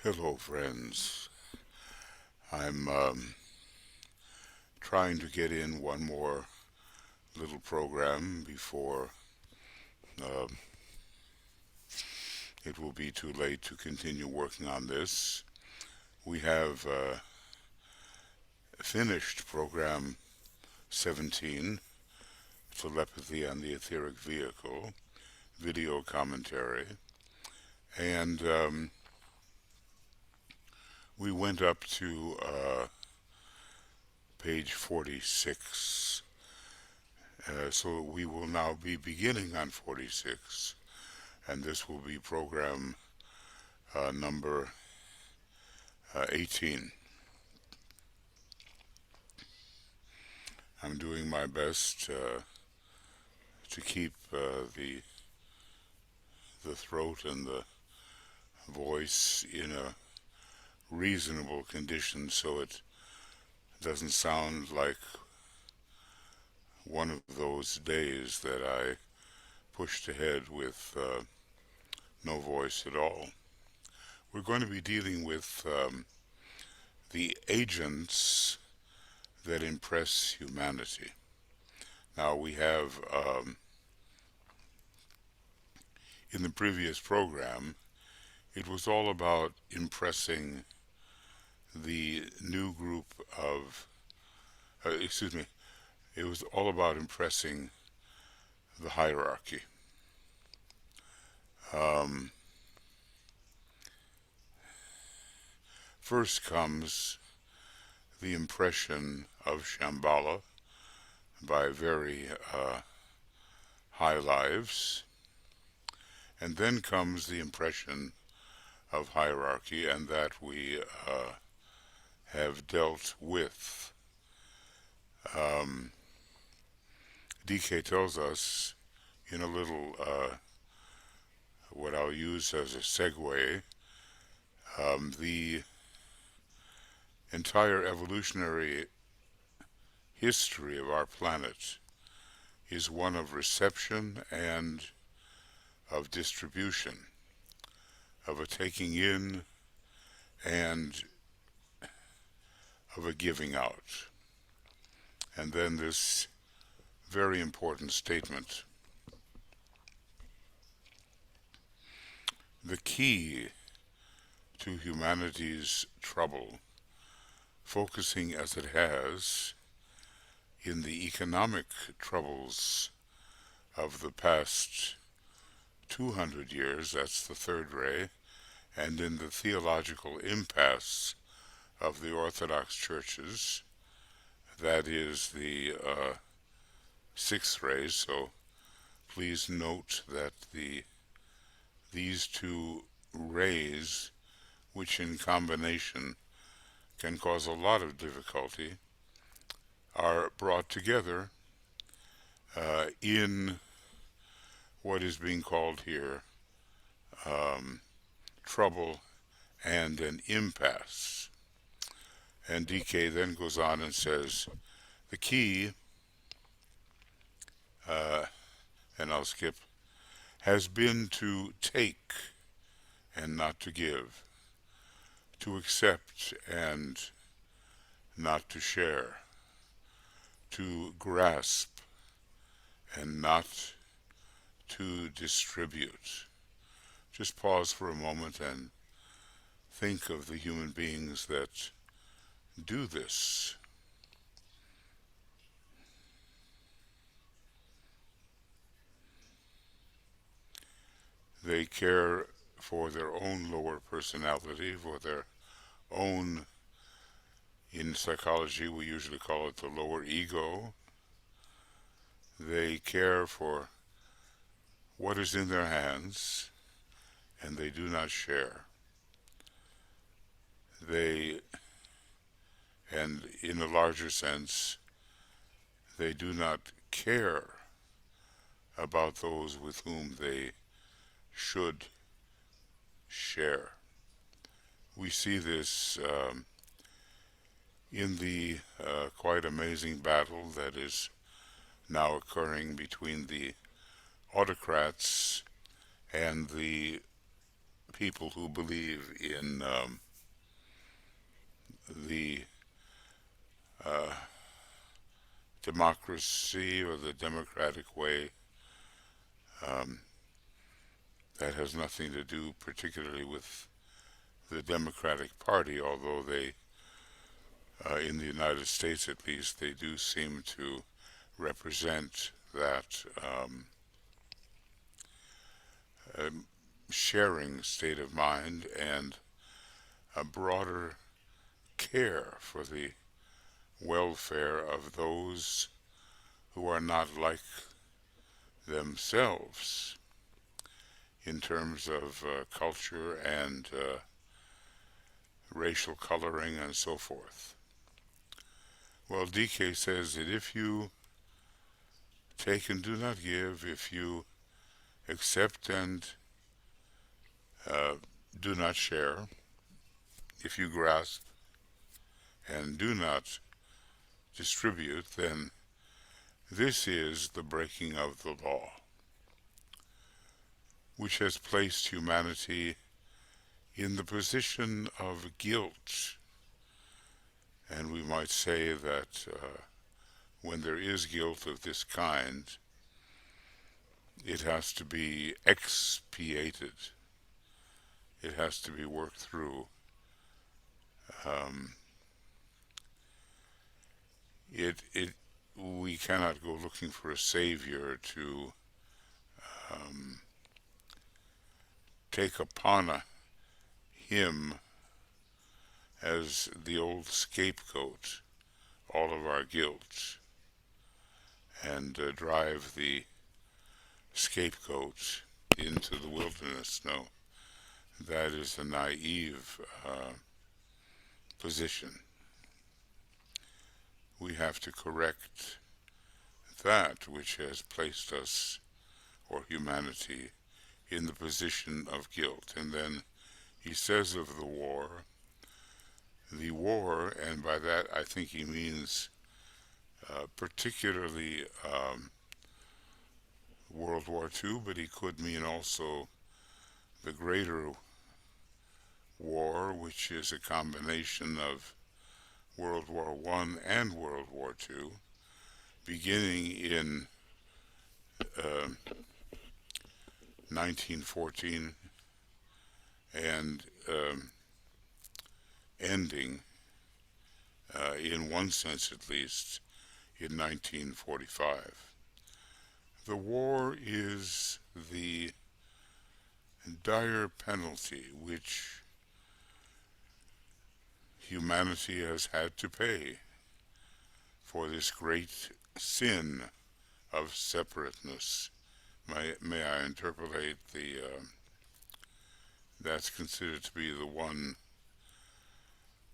Hello, friends. I'm trying to get in one more little program before uh, it will be too late to continue working on this. We have finished program 17, Telepathy and the Etheric Vehicle, video commentary, and we went up to page 46. So we will now be beginning on 46, and this will be program number 18. I'm doing my best to keep the throat and the voice in a reasonable condition so it doesn't sound like one of those days that I pushed ahead with no voice at all. We're going to be dealing with the agents that impress humanity. Now, we have, in the previous program, it was all about impressing the new group of, it was all about impressing the hierarchy. Um, First comes the impression of Shambhala by very high lives, and then comes the impression of hierarchy, and that we have dealt with. Um, DK tells us in a little, what I'll use as a segue, the entire evolutionary history of our planet is one of reception and of distribution, of a taking in and of a giving out. And then this very important statement: the key to humanity's trouble, focusing as it has in the economic troubles of the past 200 years, that's the third ray, and in the theological impasse of the Orthodox churches, that is the sixth ray. So please note that these two rays, which in combination can cause a lot of difficulty, are brought together in what is being called here trouble and an impasse. And DK then goes on and says, the key, and I'll skip, has been to take and not to give, to accept and not to share, to grasp and not to distribute. Just pause for a moment and think of the human beings that do this. They care for their own lower personality, for their own, in psychology we usually call it the lower ego. They care for what is in their hands, and they do not share. They, and in a larger sense, they do not care about those with whom they should share. We see this in the quite amazing battle that is now occurring between the autocrats and the people who believe in the uh, democracy or the democratic way. Um, that has nothing to do particularly with the Democratic Party, although they, in the United States at least, they do seem to represent that um, sharing state of mind and a broader care for the welfare of those who are not like themselves in terms of culture and racial coloring and so forth. Well, DK says that if you take and do not give, if you accept and uh, do not share, if you grasp and do not distribute, then this is the breaking of the law, which has placed humanity in the position of guilt. And we might say that when there is guilt of this kind, it has to be expiated. It has to be worked through. Um, we cannot go looking for a savior to um, take upon him as the old scapegoat all of our guilt and drive the scapegoat into the wilderness. No, that is a naive position. We have to correct that which has placed us, or humanity, in the position of guilt. And then he says of the war, and by that I think he means particularly World War II, but he could mean also the greater war, which is a combination of World War I and World War II, beginning in 1914 and ending, in one sense at least, in 1945. The war is the dire penalty which humanity has had to pay for this great sin of separateness. May I interpolate that's considered to be the one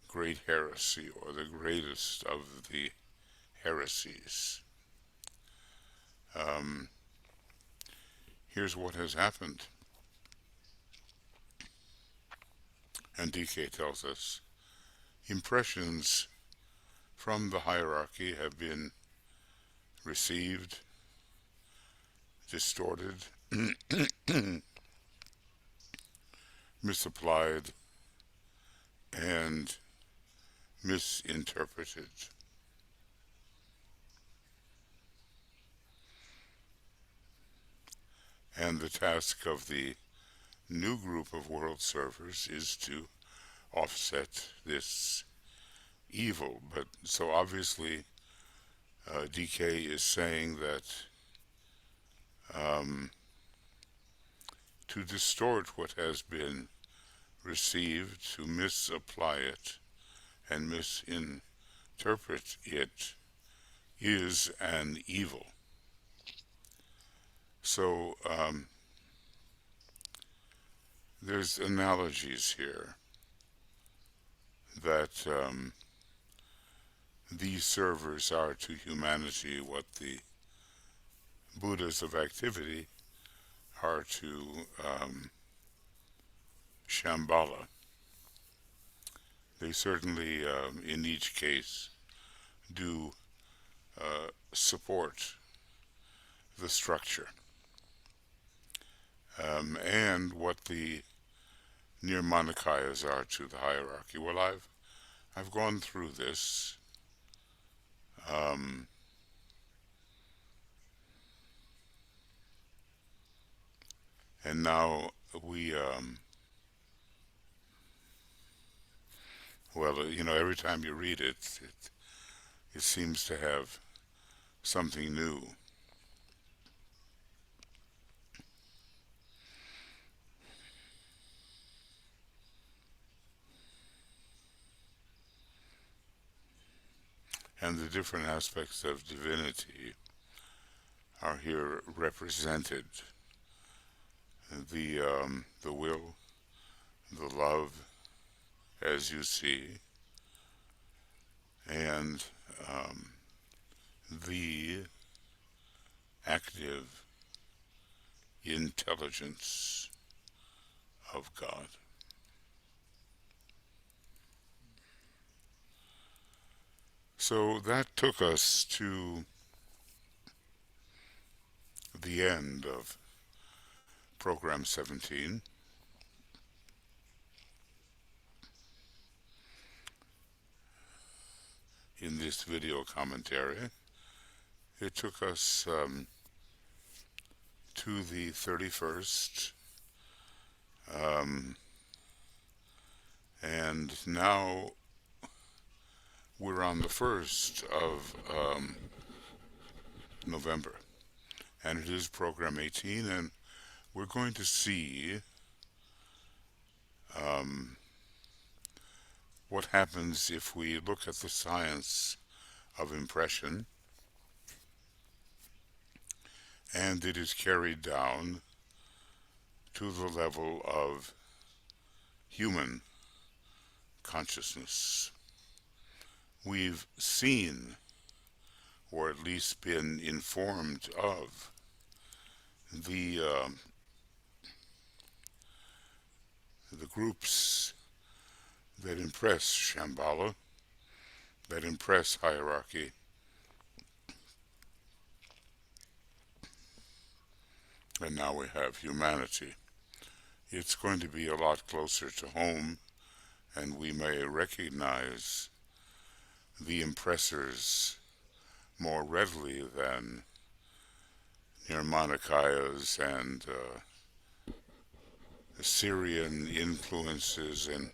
great heresy, or the greatest of the heresies. Here's what has happened. And DK tells us, impressions from the hierarchy have been received, distorted, misapplied, and misinterpreted. And the task of the new group of world servers is to offset this evil. But so obviously DK is saying that to distort what has been received, to misapply it and misinterpret it, is an evil. So there's analogies here that these servers are to humanity what the Buddhas of activity are to Shambhala. They certainly, in each case, do support the structure. And what the Nirmanakayas are to the hierarchy. Well, I've gone through this. Um, and now we, well, every time you read it seems to have something new. And the different aspects of divinity are here represented. The will, the love, as you see, and um, the active intelligence of God. So that took us to the end of program 17. In this video commentary, it took us to the 31st, and now we're on the 1st of November, and it is program 18, and we're going to see what happens if we look at the science of impression and it is carried down to the level of human consciousness. We've seen, or at least been informed of, the groups that impress Shambhala, that impress hierarchy, and now we have humanity. It's going to be a lot closer to home, and we may recognize the impressors more readily than Nirmanakayas and Assyrian influences and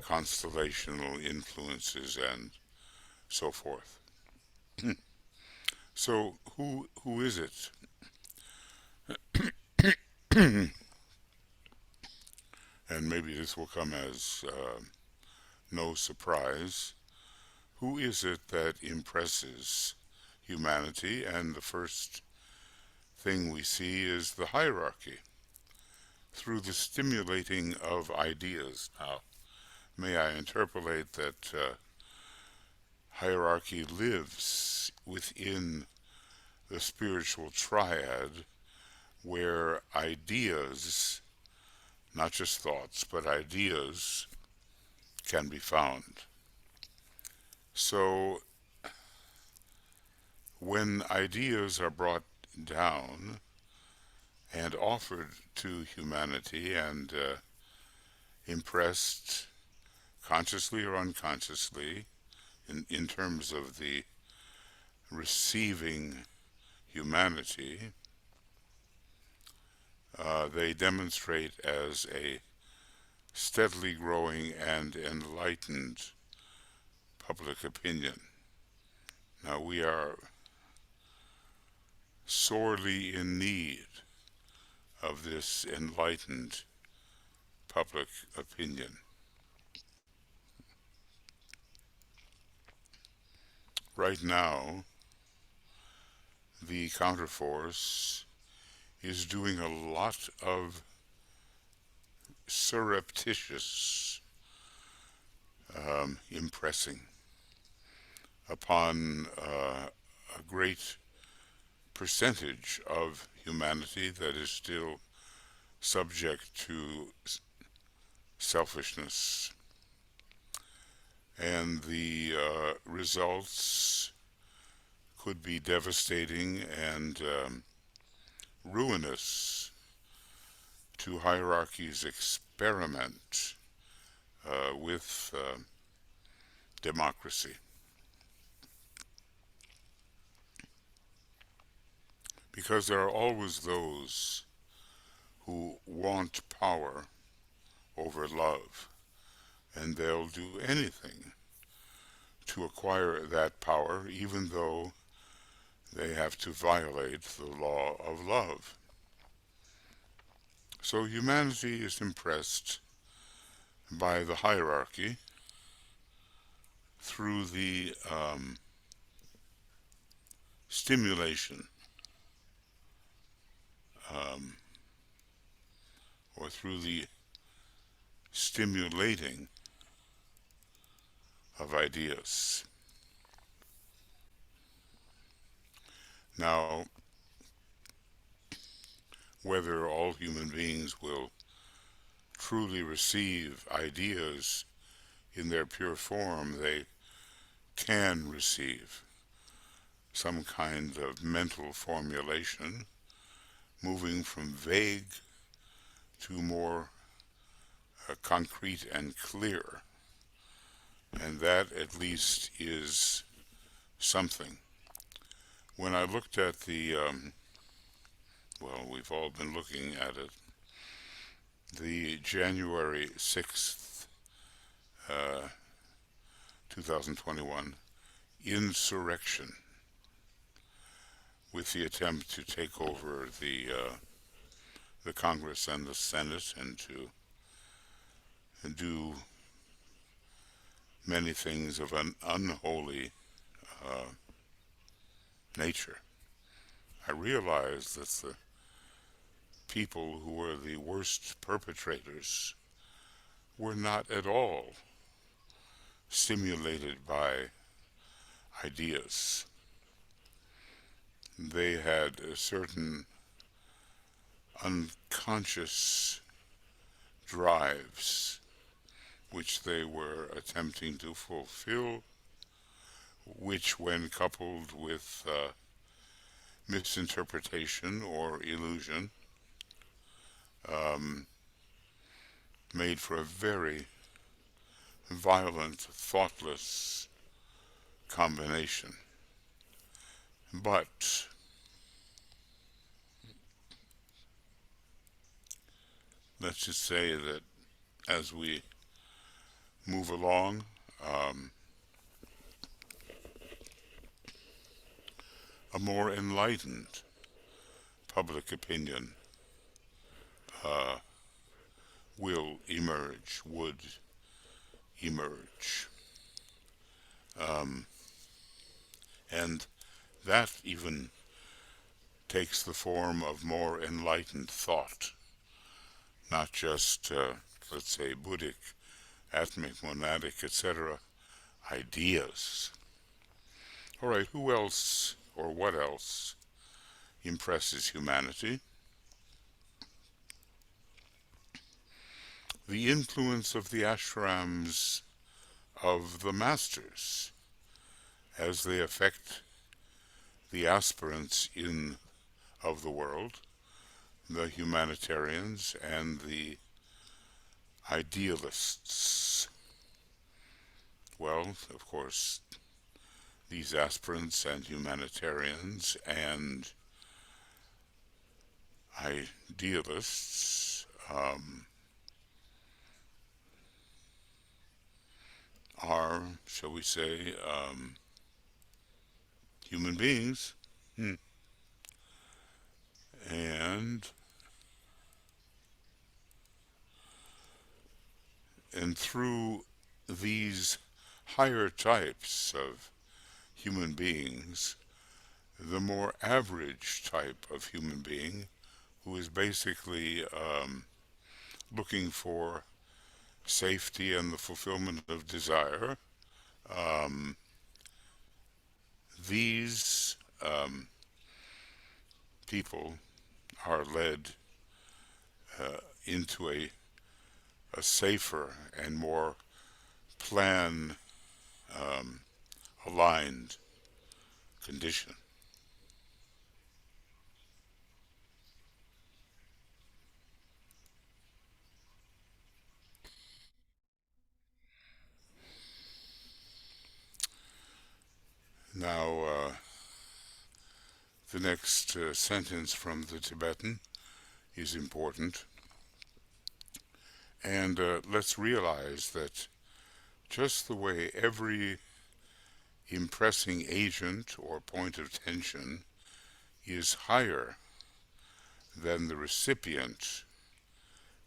constellational influences and so forth. So who is it? And maybe this will come as no surprise. Who is it that impresses humanity? And the first thing we see is the hierarchy through the stimulating of ideas. Now, may I interpolate that hierarchy lives within the spiritual triad where ideas, not just thoughts, but ideas can be found. So when ideas are brought down and offered to humanity and impressed consciously or unconsciously in terms of the receiving humanity, they demonstrate as a steadily growing and enlightened public opinion. Now we are sorely in need of this enlightened public opinion. Right now, the counterforce is doing a lot of surreptitious impressing upon a great percentage of humanity that is still subject to selfishness. And the results could be devastating and ruinous to hierarchies experiment with democracy. Because there are always those who want power over love, and they'll do anything to acquire that power, even though they have to violate the law of love. So humanity is impressed by the hierarchy through the stimulation or through the stimulating of ideas. Now, whether all human beings will truly receive ideas in their pure form, they can receive some kind of mental formulation, moving from vague to more concrete and clear. And that at least is something. When I looked at the, well, we've all been looking at it, the January 6th, 2021 insurrection, with the attempt to take over the Congress and the Senate and to do many things of an unholy nature. I realized that the people who were the worst perpetrators were not at all stimulated by ideas. They had a certain unconscious drives which they were attempting to fulfill, which, when coupled with misinterpretation or illusion, made for a very violent, thoughtless combination. But let's just say that as we move along, a more enlightened public opinion will emerge, would emerge. And that even takes the form of more enlightened thought, not just, let's say, Buddhic, atomic, monadic, etc., ideas. All right, who else or what else impresses humanity? The influence of the ashrams of the masters as they affect the aspirants of the world, the humanitarians and the idealists. Well, of course, these aspirants and humanitarians and idealists are, shall we say, human beings. And through these higher types of human beings, the more average type of human being, who is basically looking for safety and the fulfillment of desire, these people are led into a safer and more plan aligned condition. The next sentence from the Tibetan is important. And let's realize that just the way every impressing agent or point of tension is higher than the recipient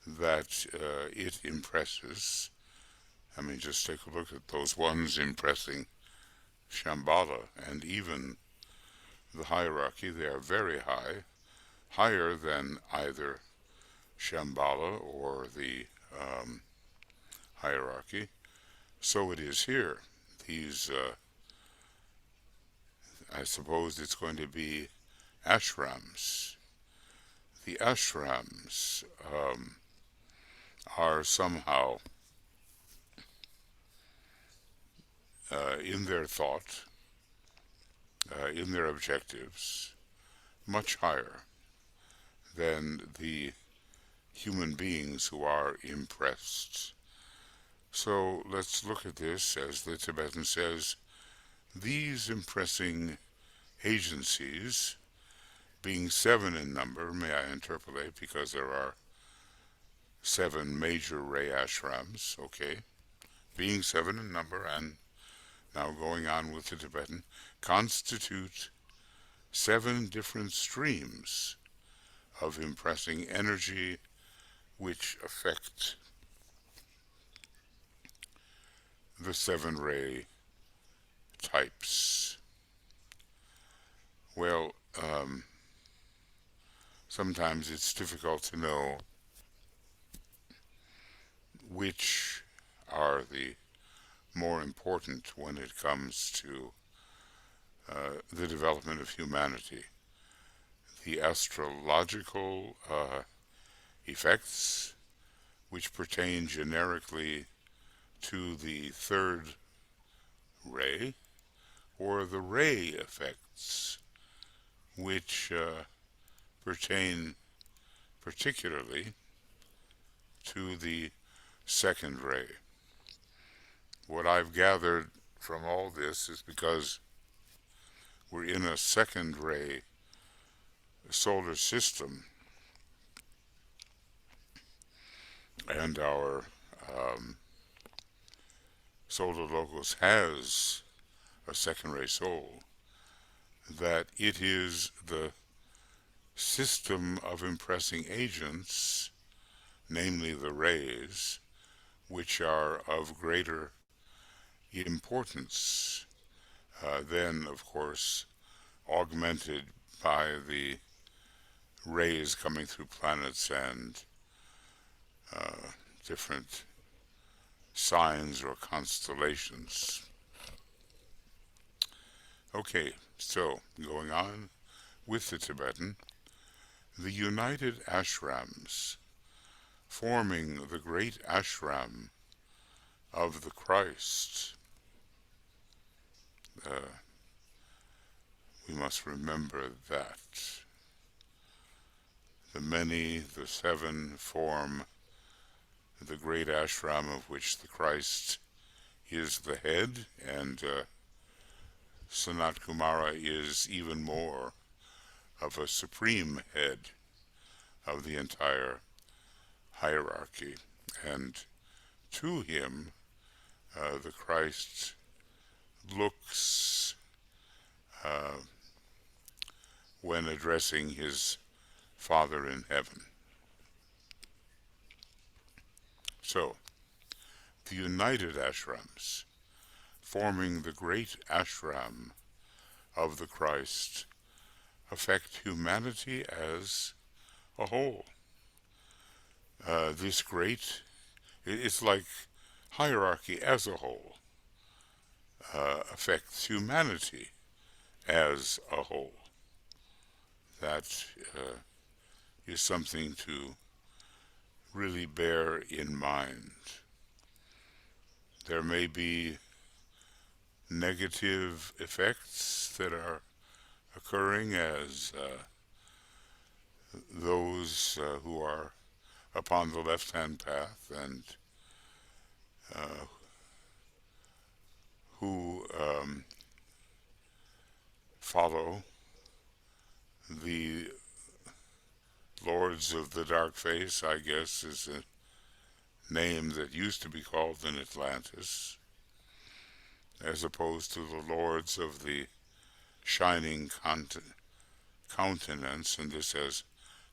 that it impresses. I mean, just take a look at those ones impressing Shambhala and even the hierarchy. They are very high, higher than either Shambhala or the hierarchy. So it is here. These, I suppose it's going to be Ashrams. The Ashrams are somehow, in their thought, in their objectives, much higher than the human beings who are impressed. So let's look at this, as the Tibetan says, these impressing agencies, being 7 in number, may I interpolate, because there are 7 major ray ashrams, okay, being 7 in number, and now going on with the Tibetan, constitute 7 different streams of impressing energy which affect the 7 ray types. Well, sometimes it's difficult to know which are the more important when it comes to the development of humanity. The astrological effects, which pertain generically to the 3rd ray, or the ray effects, which pertain particularly to the 2nd ray. What I've gathered from all this is because we're in a 2nd ray solar system, and our solar logos has a 2nd ray soul, that it is the system of impressing agents, namely the rays, which are of greater importance, then, of course, augmented by the rays coming through planets and different signs or constellations. Okay, so going on with the Tibetan, the united ashrams forming the great ashram of the Christ. We must remember that. The 7 form the great ashram of which the Christ is the head, and Sanat Kumara is even more of a supreme head of the entire hierarchy. And to him, the Christ looks when addressing his Father in heaven. So, the united ashrams, forming the great ashram of the Christ, affect humanity as a whole. This great, it's like hierarchy as a whole, affects humanity as a whole. That is something to really bear in mind. There may be negative effects that are occurring as those who are upon the left-hand path and who follow Lords of the Dark Face, I guess, is a name that used to be called in Atlantis, as opposed to the Lords of the Shining Countenance, and this has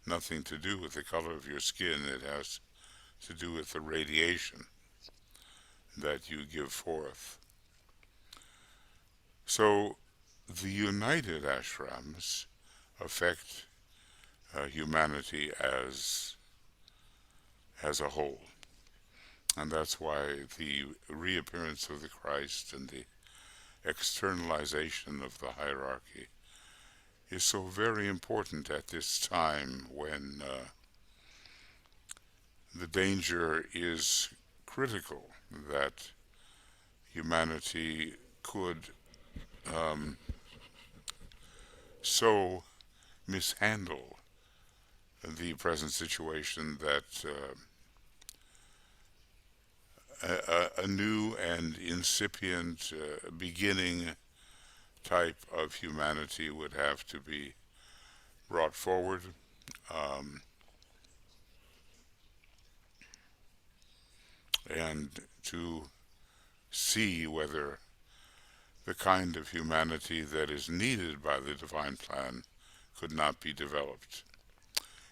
nothing to do with the color of your skin. It has to do with the radiation that you give forth. So the united ashrams affect humanity as a whole. And that's why the reappearance of the Christ and the externalization of the hierarchy is so very important at this time when the danger is critical that humanity could so mishandle the present situation that a new and incipient beginning type of humanity would have to be brought forward, and to see whether the kind of humanity that is needed by the divine plan could not be developed.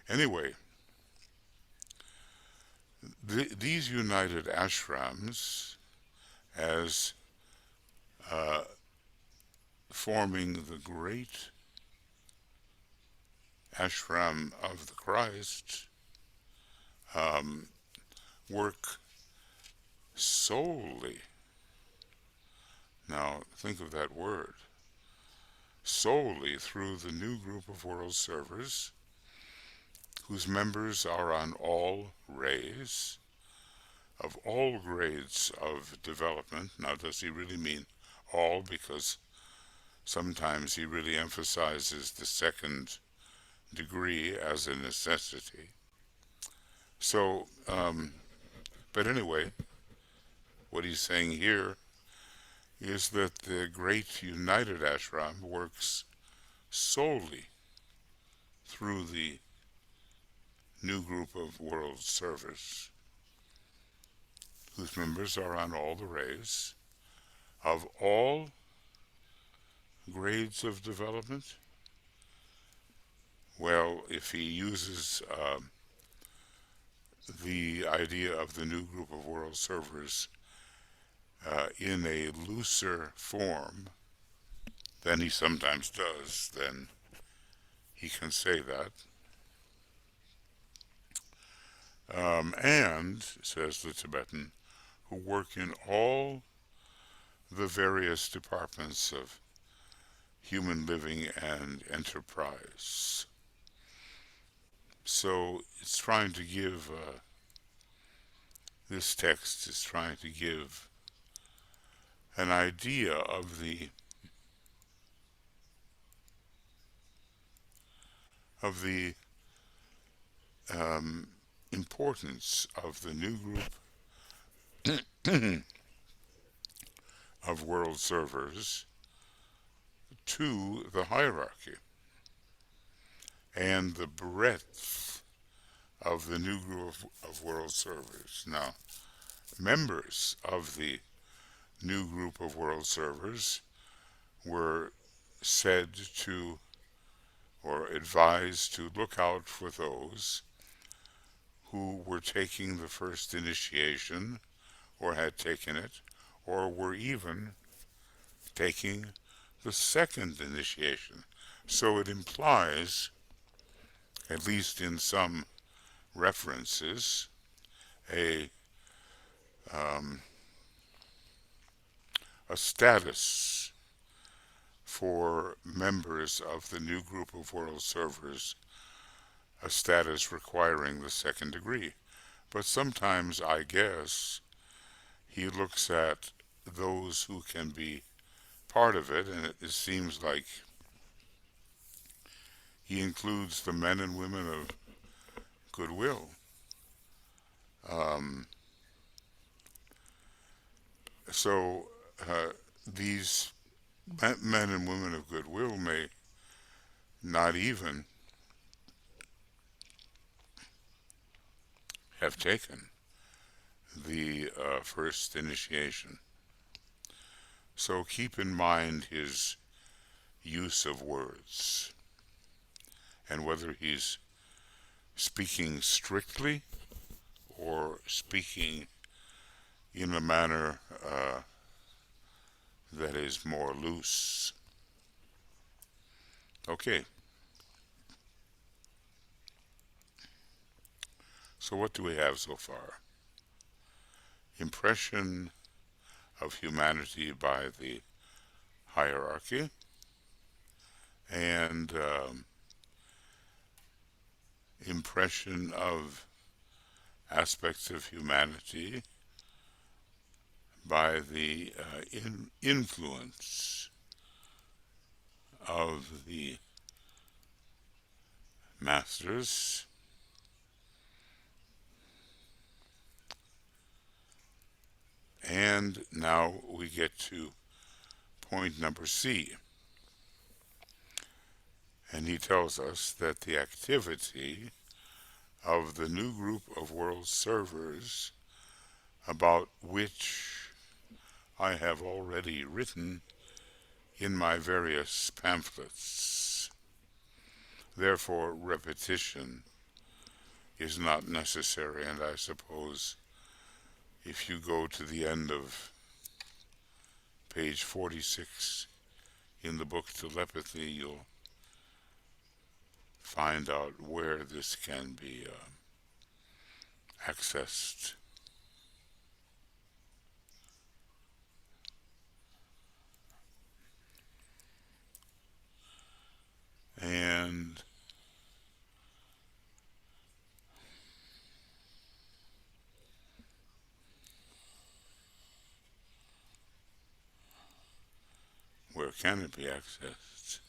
Anyway, these united ashrams, as forming the great ashram of the Christ, work solely, now think of that word, solely through the new group of world servers whose members are on all rays of all grades of development. Now, does he really mean all? Because sometimes he really emphasizes the second degree as a necessity. So, but anyway, what he's saying here is that the great united ashram works solely through the new group of world servers whose members are on all the rays of all grades of development. Well, if he uses the idea of the new group of world servers in a looser form than he sometimes does, then he can say that. And, says the Tibetan, who work in all the various departments of human living and enterprise. So it's trying to give, this text is trying to give an idea of the importance of the new group of world servers to the hierarchy, and the breadth of the new group of world servers. Now, members of the new group of world servers were said to, or advised to, look out for those who were taking the first initiation, or had taken it, or were even taking the second initiation. So it implies, at least in some references, a status for members of the new group of world servers, a status requiring the second degree. But sometimes, I guess, he looks at those who can be part of it, and it seems like he includes the men and women of goodwill. So these men and women of goodwill may not even have taken the first initiation. So keep in mind his use of words and whether he's speaking strictly or speaking in a manner that is more loose. Okay, so what do we have so far? Impression of humanity by the hierarchy, and impression of aspects of humanity by the influence of the masters, and now we get to point number C. And he tells us that the activity of the new group of world servers, about which I have already written in my various pamphlets. Therefore, repetition is not necessary, and I suppose if you go to the end of page 46 in the book Telepathy, you'll find out where this can be accessed. And where can it be accessed?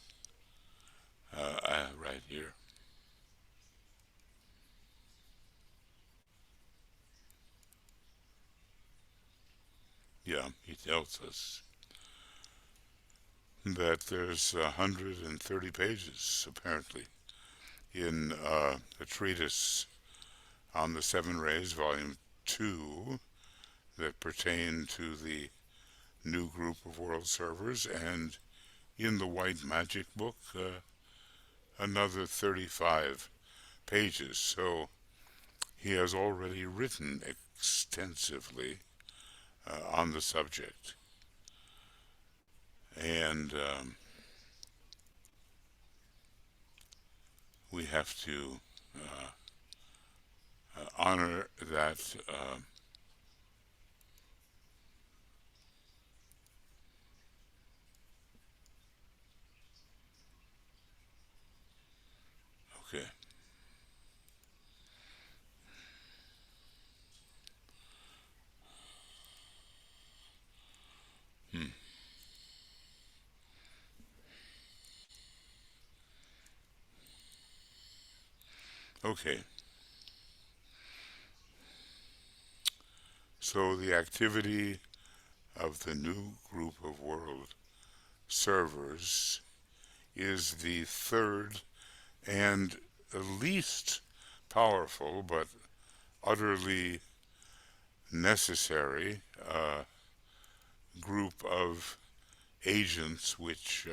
Right here. Yeah, he tells us that there's 130 pages, apparently, in a treatise on the Seven Rays, Volume 2, that pertain to the new group of world servers, and in the White Magic book, another 35 pages. So he has already written extensively on the subject. And we have to honor that okay. Hmm. Okay. So the activity of the new group of world servers is the third and least powerful but utterly necessary group of agents which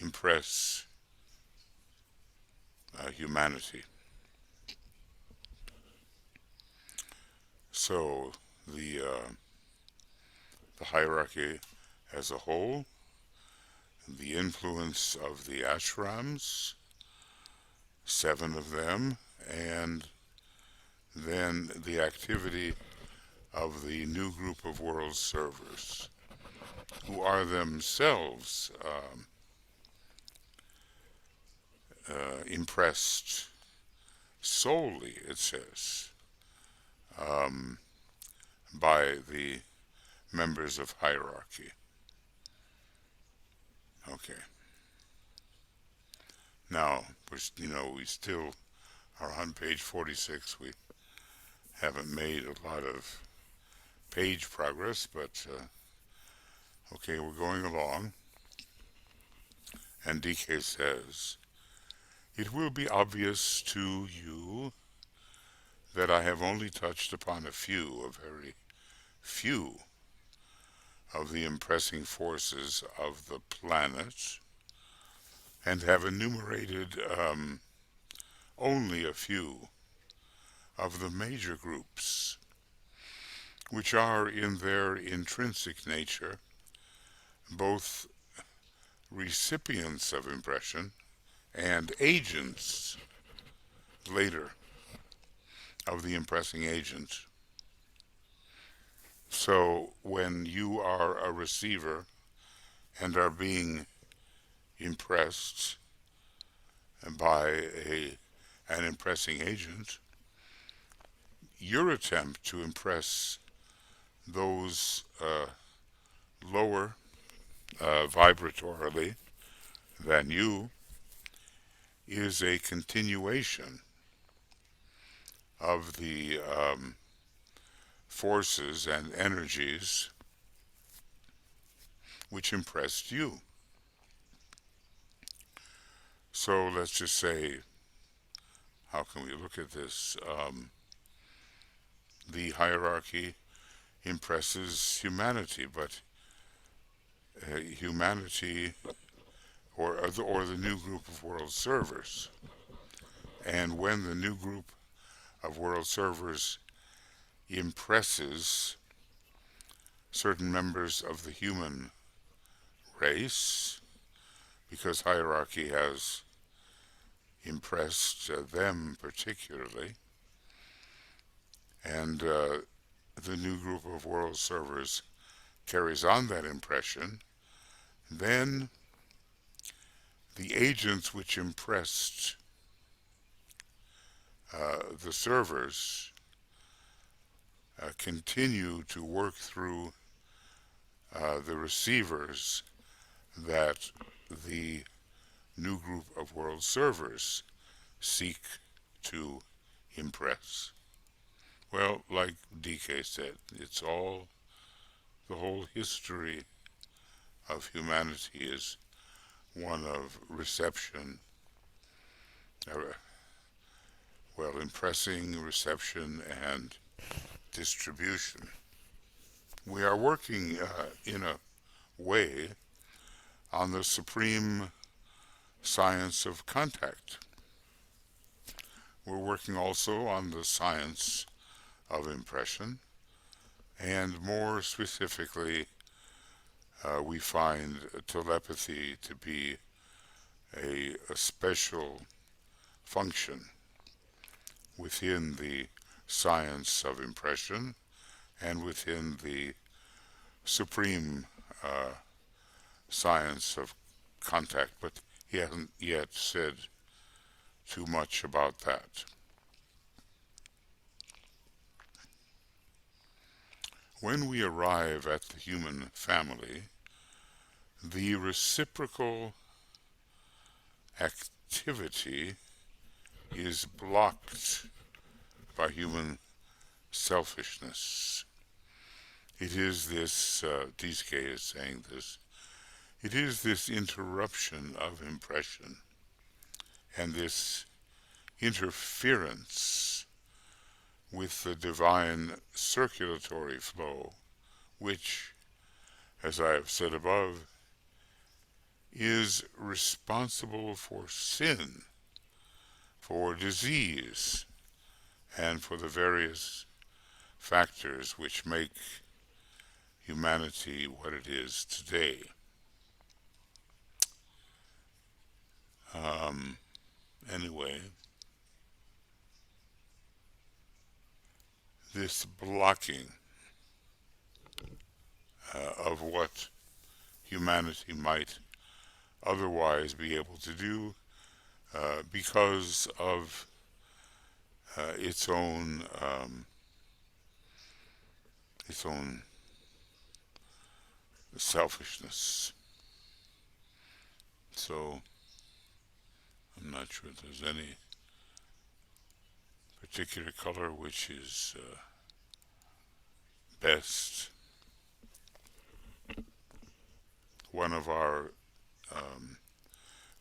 impress humanity. So the hierarchy as a whole, the influence of the Ashrams, 7 of them, and then the activity of the new group of world servers, who are themselves impressed solely, it says, um, by the members of hierarchy. Okay. Now, we still are on page 46. We haven't made a lot of page progress, but okay, we're going along. And DK says, it will be obvious to you that I have only touched upon a very few, of the impressing forces of the planet, and have enumerated only a few of the major groups, which are in their intrinsic nature both recipients of impression and agents later of the impressing agent. So when you are a receiver and are being impressed by an impressing agent, your attempt to impress those lower vibratorily than you is a continuation of the forces and energies which impressed you. So let's just say, how can we look at this? The hierarchy impresses humanity, but humanity, or the new group of world servers. And when the new group of world servers impresses certain members of the human race, because hierarchy has impressed them particularly, and the new group of world servers carries on that impression, then the agents which impressed the servers continue to work through the receivers that the new group of world servers seek to impress. Well, like DK said, it's all, the whole history of humanity is one of reception, uh, well, impressing, reception, and distribution. We are working in a way on the supreme science of contact. We're working also on the science of impression, and more specifically, we find telepathy to be a special function within the science of impression and within the supreme science of contact, but he hasn't yet said too much about that. When we arrive at the human family, the reciprocal activity is blocked by human selfishness. It is this, DK is saying this, it is this interruption of impression and this interference with the divine circulatory flow, which, as I have said above, is responsible for sin, for disease, and for the various factors which make humanity what it is today. Anyway, this blocking of what humanity might otherwise be able to do because of its own selfishness. So I'm not sure if there's any particular color which is best. One of our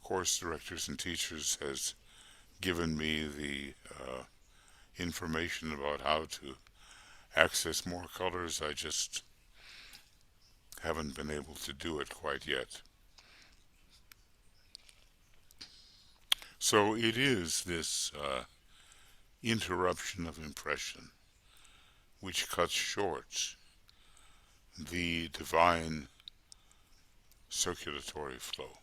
course directors and teachers has given me the information about how to access more colors. I just haven't been able to do it quite yet. So it is this interruption of impression which cuts short the divine circulatory flow.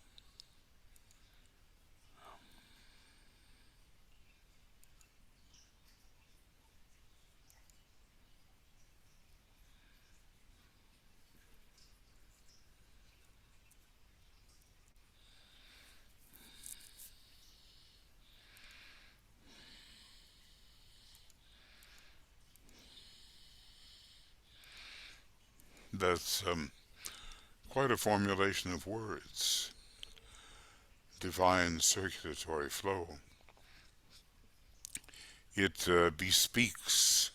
That's quite a formulation of words. Divine circulatory flow. It bespeaks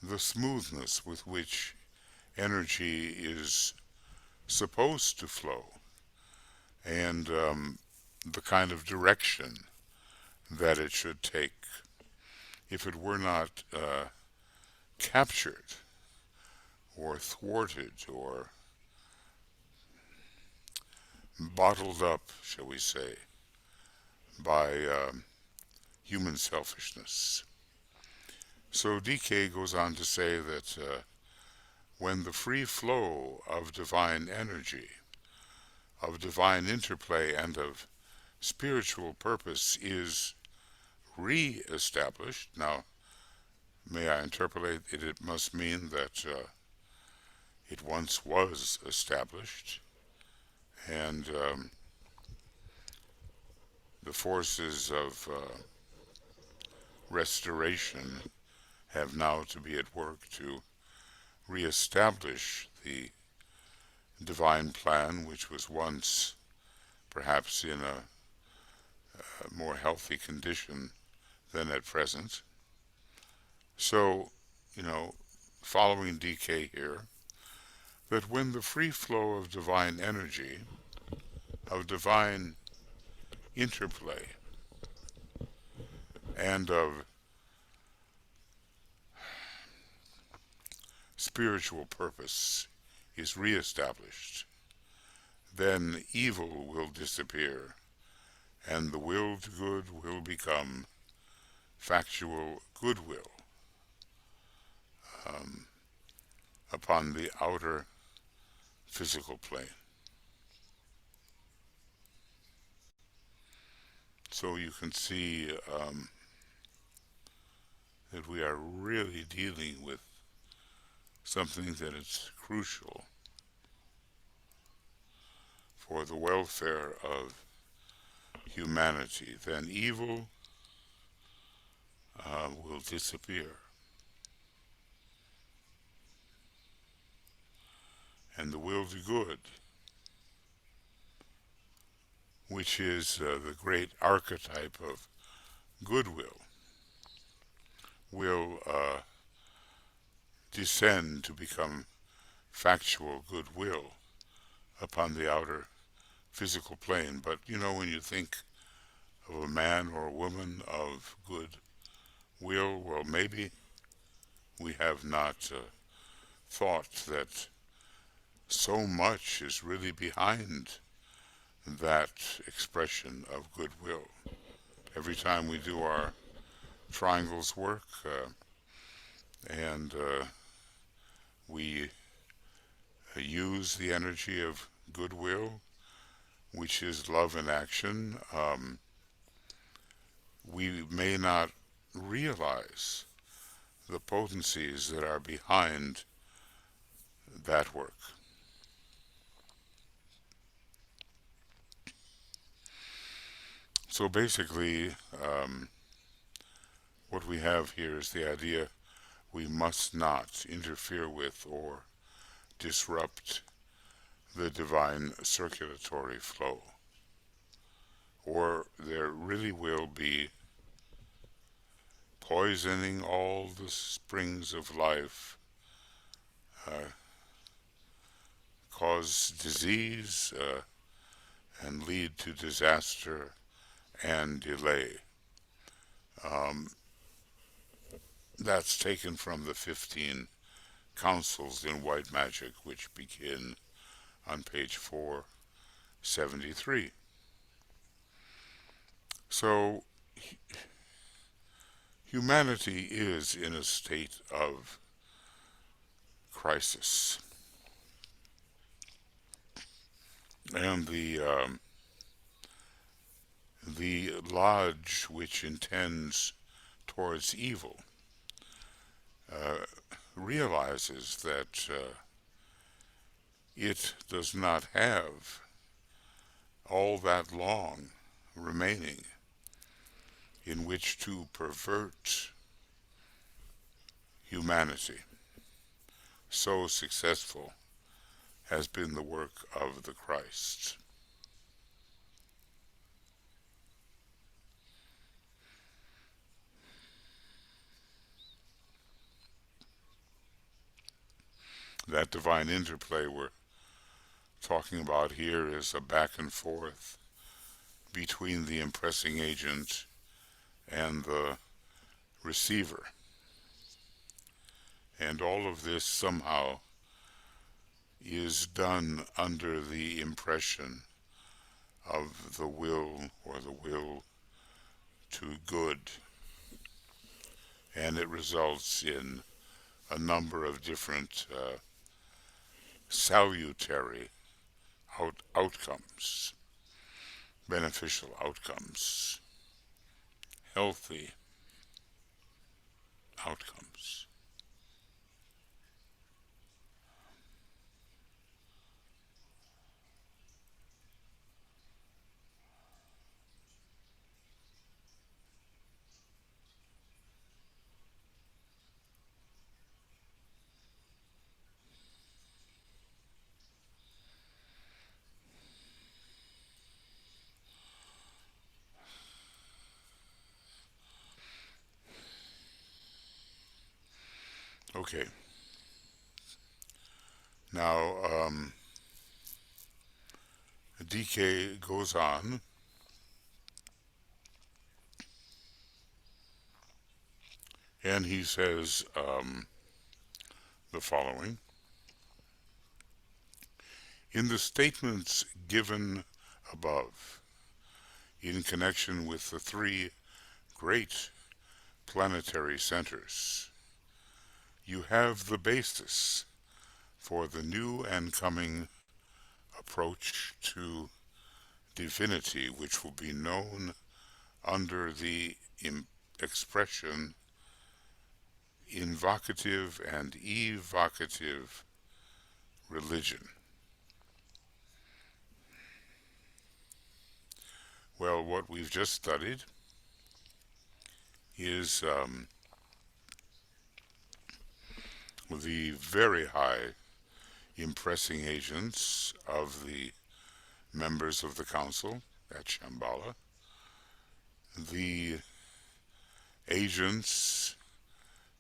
the smoothness with which energy is supposed to flow, and the kind of direction that it should take. If it were not captured or thwarted or bottled up, shall we say, by human selfishness. So DK goes on to say that when the free flow of divine energy, of divine interplay, and of spiritual purpose is re-established, now may I interpolate it, it must mean that it once was established, and the forces of restoration have now to be at work to reestablish the divine plan, which was once perhaps in a more healthy condition than at present. So, following DK here, that when the free flow of divine energy, of divine interplay, and of spiritual purpose is reestablished, then evil will disappear, and the will to good will become factual goodwill upon the outer physical plane. So you can see that we are really dealing with something that is crucial for the welfare of humanity. Then evil will disappear, and the will to good, which is the great archetype of goodwill, will descend to become factual goodwill upon the outer physical plane. But when you think of a man or a woman of good will, well, maybe we have not thought that so much is really behind that expression of goodwill. Every time we do our triangles work and we use the energy of goodwill, which is love in action, we may not realize the potencies that are behind that work. So basically, what we have here is the idea we must not interfere with or disrupt the divine circulatory flow, or there really will be poisoning all the springs of life, cause disease, and lead to disaster and delay. That's taken from the 15 councils in white magic, which begin on page 473. So humanity is in a state of crisis, and the lodge which intends towards evil uh, realizes that it does not have all that long remaining in which to pervert humanity. So successful has been the work of the Christ. That divine interplay we're talking about here is a back and forth between the impressing agent and the receiver. And all of this somehow is done under the impression of the will or the will to good. And it results in a number of different salutary outcomes, beneficial outcomes, healthy outcomes. Okay, now DK goes on, and he says the following. In the statements given above, in connection with the three great planetary centers, you have the basis for the new and coming approach to divinity, which will be known under the expression invocative and evocative religion. Well, what we've just studied is the very high impressing agents of the members of the council at Shambhala, the agents,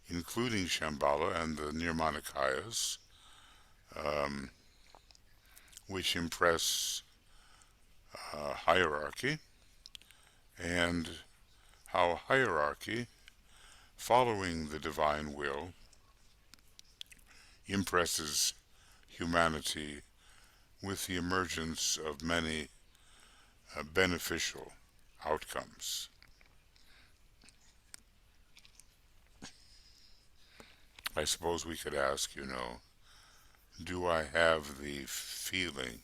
including Shambhala and the Nirmanakayas, which impress hierarchy, and how hierarchy, following the divine will, impresses humanity with the emergence of many beneficial outcomes. I suppose we could ask, do I have the feeling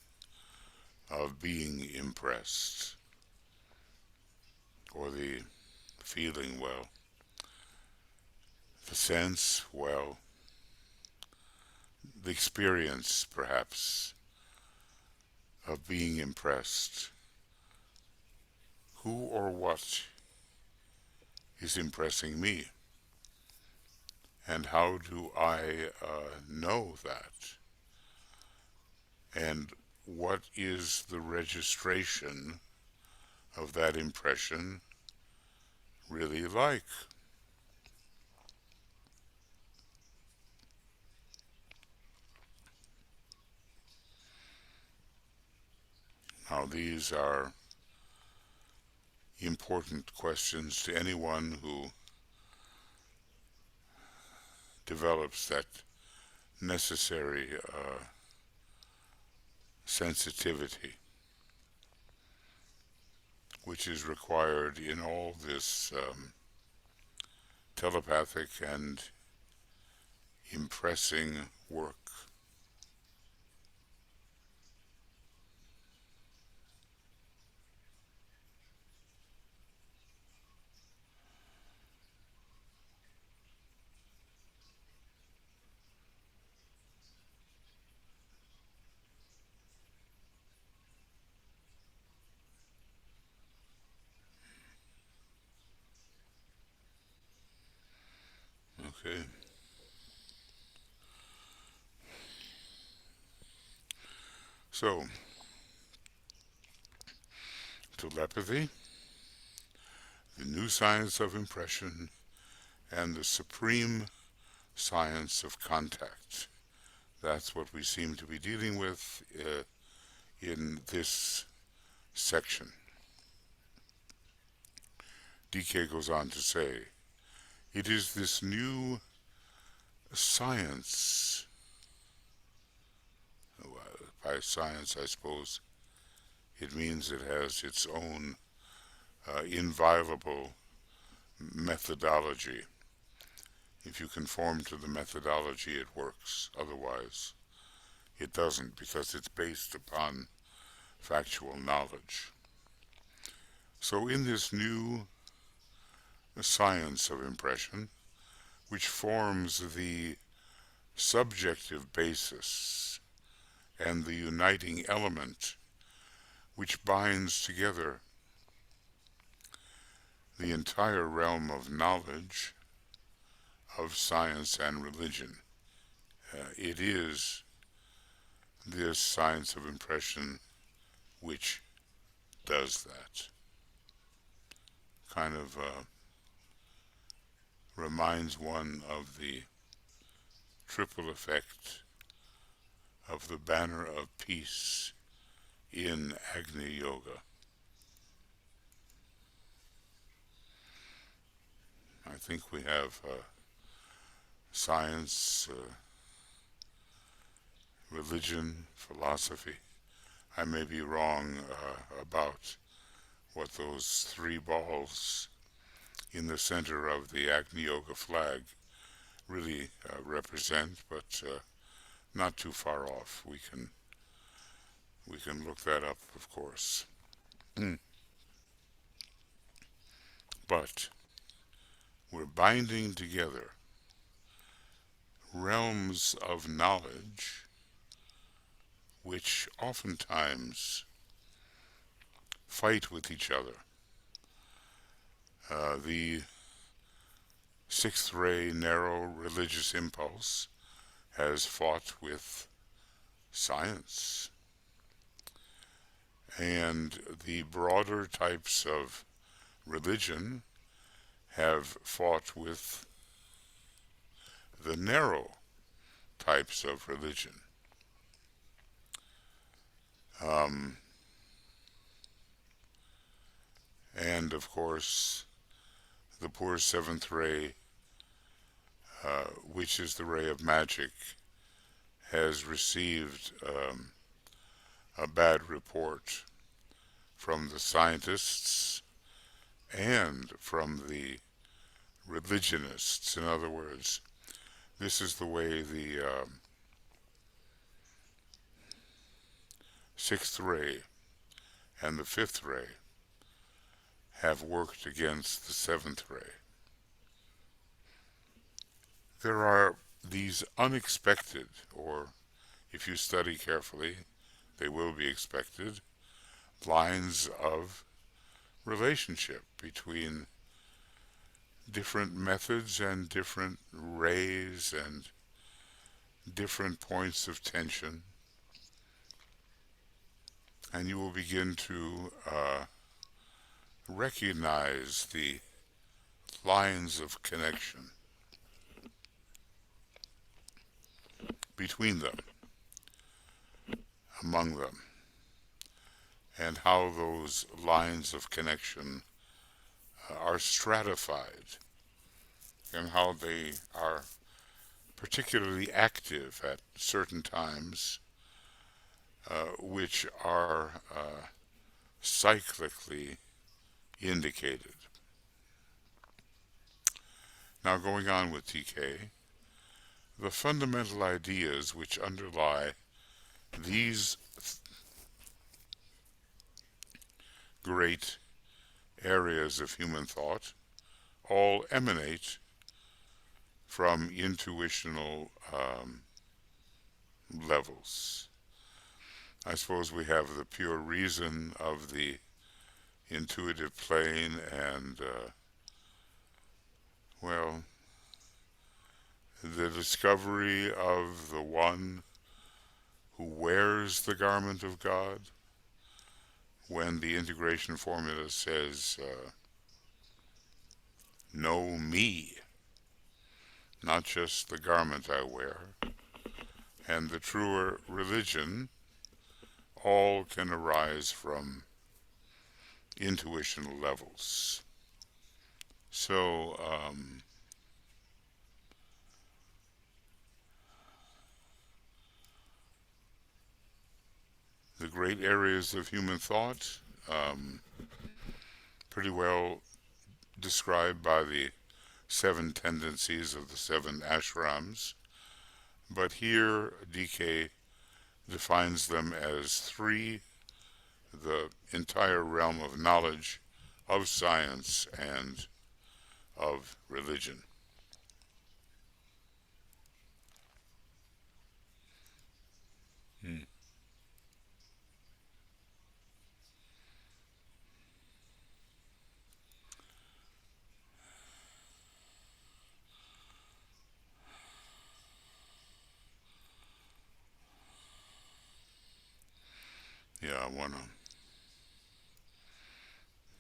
of being impressed? Or the feeling, well, the sense, well, the experience, perhaps, of being impressed. Who or what is impressing me? And how do I know that? And what is the registration of that impression really like? Now, these are important questions to anyone who develops that necessary sensitivity, which is required in all this telepathic and impressing work. Okay. So, telepathy, the new science of impression, and the supreme science of contact. That's what we seem to be dealing with in this section. DK goes on to say, it is this new science, by science I suppose it means it has its own inviolable methodology. If you conform to the methodology, it works. Otherwise, it doesn't, because it's based upon factual knowledge. So in this new science of impression, which forms the subjective basis and the uniting element which binds together the entire realm of knowledge, of science and religion. It is this science of impression which does that. Kind of reminds one of the triple effect of the banner of peace in Agni Yoga. I think we have science, religion, philosophy. I may be wrong about what those three balls in the center of the Agni Yoga flag really represent, but not too far off. We can look that up, of course. But we're binding together realms of knowledge which oftentimes fight with each other. The sixth ray narrow religious impulse has fought with science, and the broader types of religion have fought with the narrow types of religion. And of course, the poor seventh ray, which is the ray of magic, has received a bad report from the scientists and from the religionists. In other words, this is the way the sixth ray and the fifth ray have worked against the seventh ray. There are these unexpected, or if you study carefully, they will be expected, lines of relationship between different methods and different rays and different points of tension. And you will begin to recognize the lines of connection between them, among them, and how those lines of connection are stratified, and how they are particularly active at certain times, which are cyclically indicated. Now, going on with TK, the fundamental ideas which underlie these great areas of human thought all emanate from intuitional levels. I suppose we have the pure reason of the intuitive plane and, well, the discovery of the one who wears the garment of God when the integration formula says, know me, not just the garment I wear, and the truer religion, all can arise from intuitional levels. So, the great areas of human thought, pretty well described by the 7 tendencies of the 7 Ashrams, but here DK defines them as 3: the entire realm of knowledge, of science, and of religion. Hmm. Yeah, I want to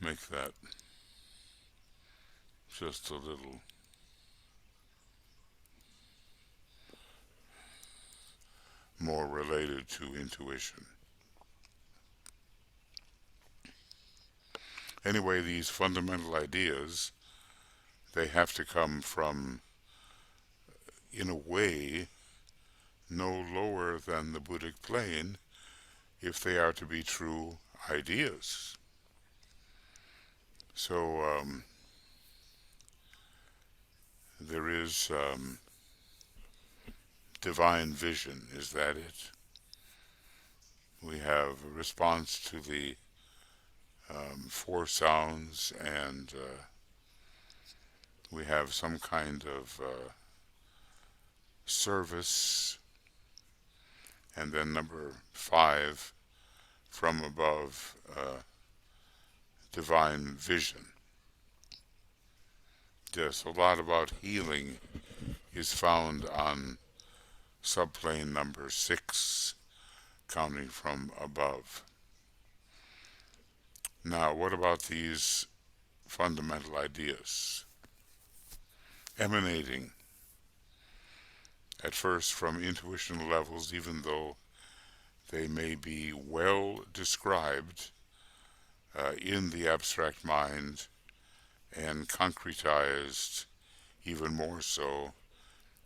make that just a little more related to intuition. Anyway, these fundamental ideas, they have to come from, in a way, no lower than the Buddhic plane if they are to be true ideas. So there is divine vision, is that it? We have a response to the 4 sounds, and we have some kind of service, and then number 5, from above, divine vision. Yes, a lot about healing is found on subplane number 6, counting from above. Now, what about these fundamental ideas? Emanating, at first from intuitional levels, even though they may be well described in the abstract mind and concretized even more so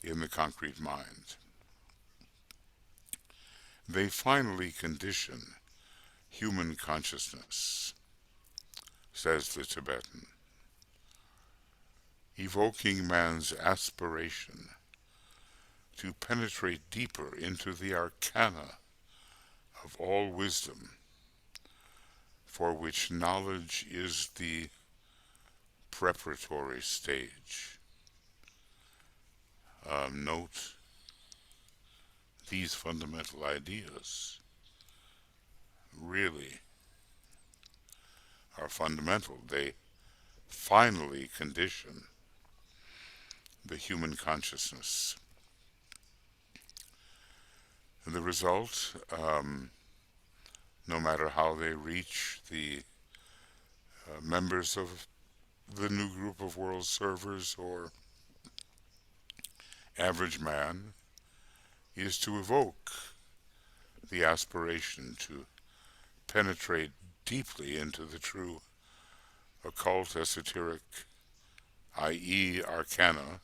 in the concrete mind. They finally condition human consciousness, says the Tibetan, evoking man's aspiration to penetrate deeper into the arcana of all wisdom, for which knowledge is the preparatory stage. Note, these fundamental ideas really are fundamental. They finally condition the human consciousness. And the result, no matter how they reach the members of the new group of world servers or average man, is to evoke the aspiration to penetrate deeply into the true occult, esoteric, i.e. arcana,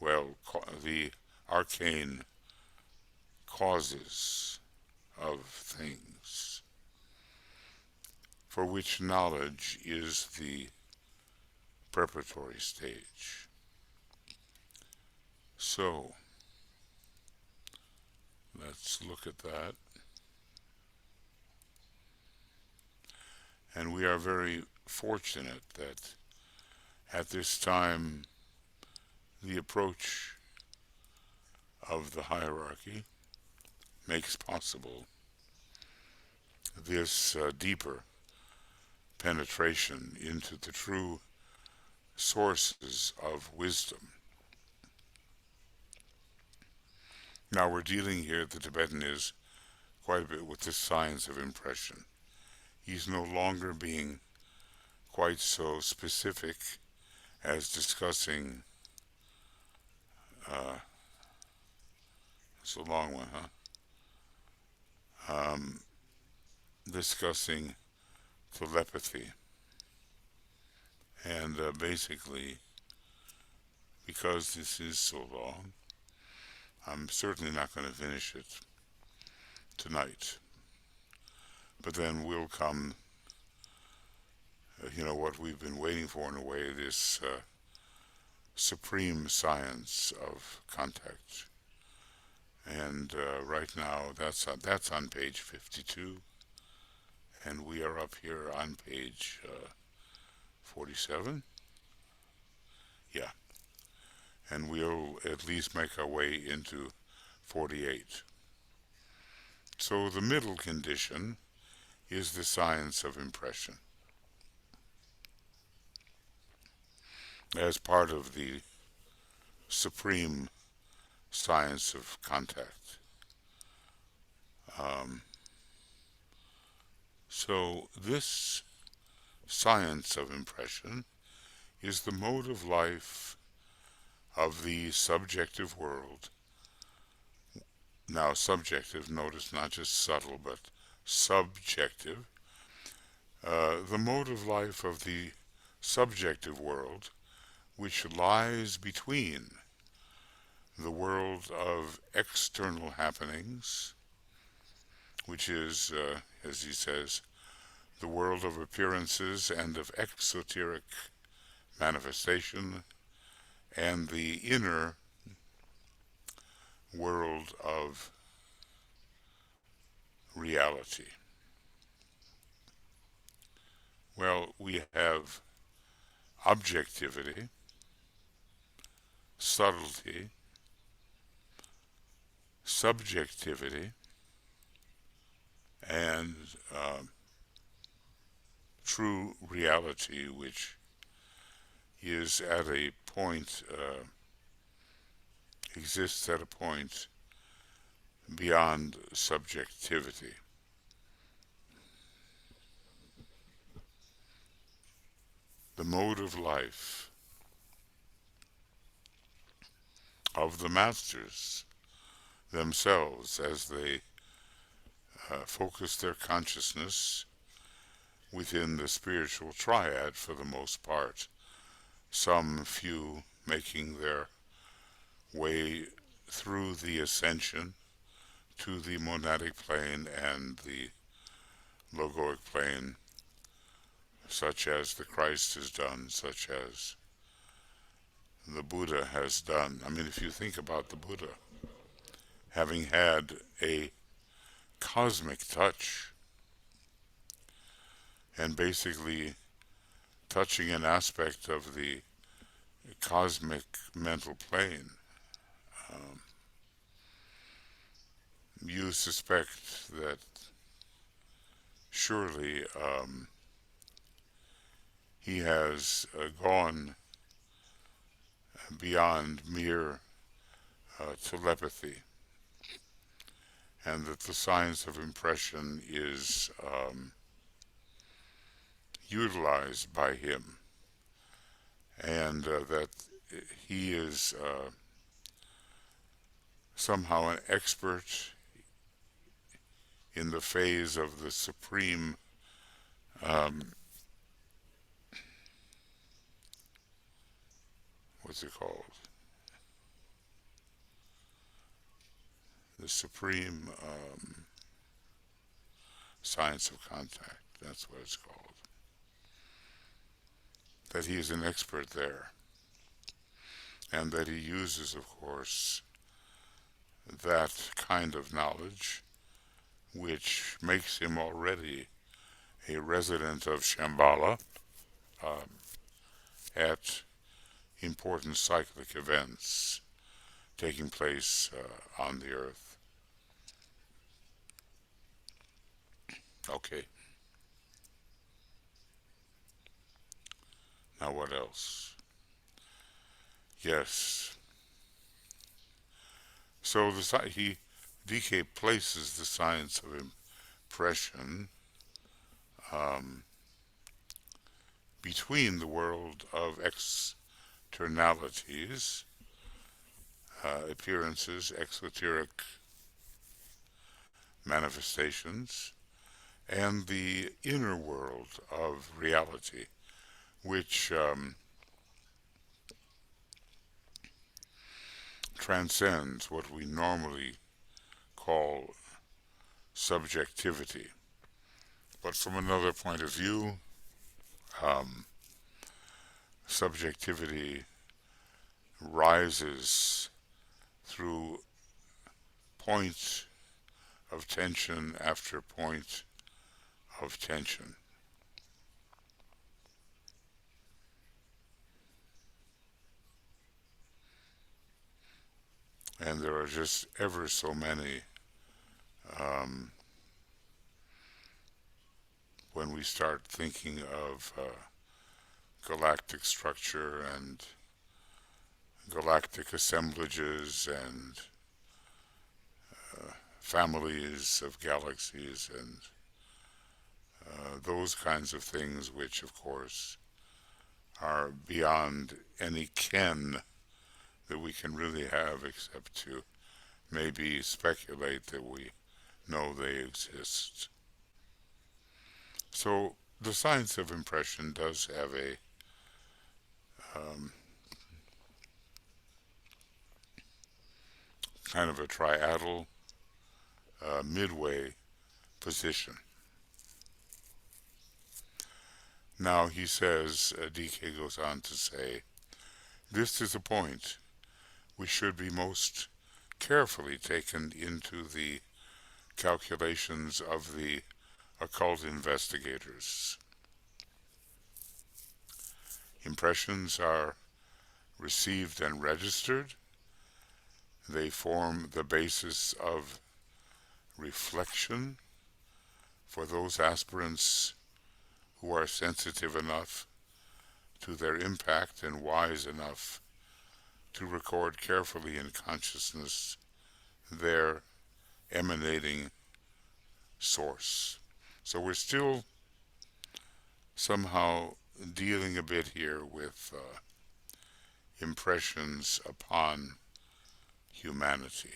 well, the arcane causes of things, for which knowledge is the preparatory stage. So, let's look at that. And we are very fortunate that at this time the approach of the hierarchy makes possible this deeper penetration into the true sources of wisdom. Now we're dealing here, the Tibetan is quite a bit with the science of impression. He's no longer being quite so specific as discussing, it's a long one, huh? Discussing telepathy. And basically, because this is so long, I'm certainly not going to finish it tonight. But then will come, what we've been waiting for in a way, this supreme science of contact. And right now, that's on page 52, and we are up here on page 47. Yeah, and we'll at least make our way into 48. So the middle condition is the science of impression as part of the supreme science of contact. So this science of impression is the mode of life of the subjective world. Now subjective, notice not just subtle, but subjective. The mode of life of the subjective world, which lies between the world of external happenings, which is, as he says, the world of appearances and of exoteric manifestation, and the inner world of reality. Well, we have objectivity, subtlety, subjectivity, and true reality, which is at a point, exists at a point beyond subjectivity. The mode of life of the masters themselves as they focus their consciousness within the spiritual triad for the most part, some few making their way through the ascension to the monadic plane and the logoic plane, such as the Christ has done, such as the Buddha has done. I mean, if you think about the Buddha, having had a cosmic touch and basically touching an aspect of the cosmic mental plane, you suspect that surely he has gone beyond mere telepathy, and that the science of impression is utilized by him, and that he is somehow an expert in the phase of the supreme what's it called? the supreme science of contact. That's what it's called. That he is an expert there, and that he uses, of course, that kind of knowledge, which makes him already a resident of Shambhala at important cyclic events taking place on the earth. Okay. Now what else? Yes. So DK places the science of impression between the world of externalities, appearances, exoteric manifestations, and the inner world of reality, which transcends what we normally call subjectivity. But from another point of view, subjectivity rises through point of tension after point of tension. And there are just ever so many when we start thinking of galactic structure and galactic assemblages and families of galaxies and those kinds of things, which of course are beyond any ken that we can really have, except to maybe speculate that we know they exist. So the science of impression does have a kind of a triadal midway position. Now he says, DK goes on to say, this is a point which should be most carefully taken into the calculations of the occult investigators. Impressions are received and registered. They form the basis of reflection for those aspirants who are sensitive enough to their impact and wise enough to record carefully in consciousness their emanating source. So we're still somehow dealing a bit here with impressions upon humanity.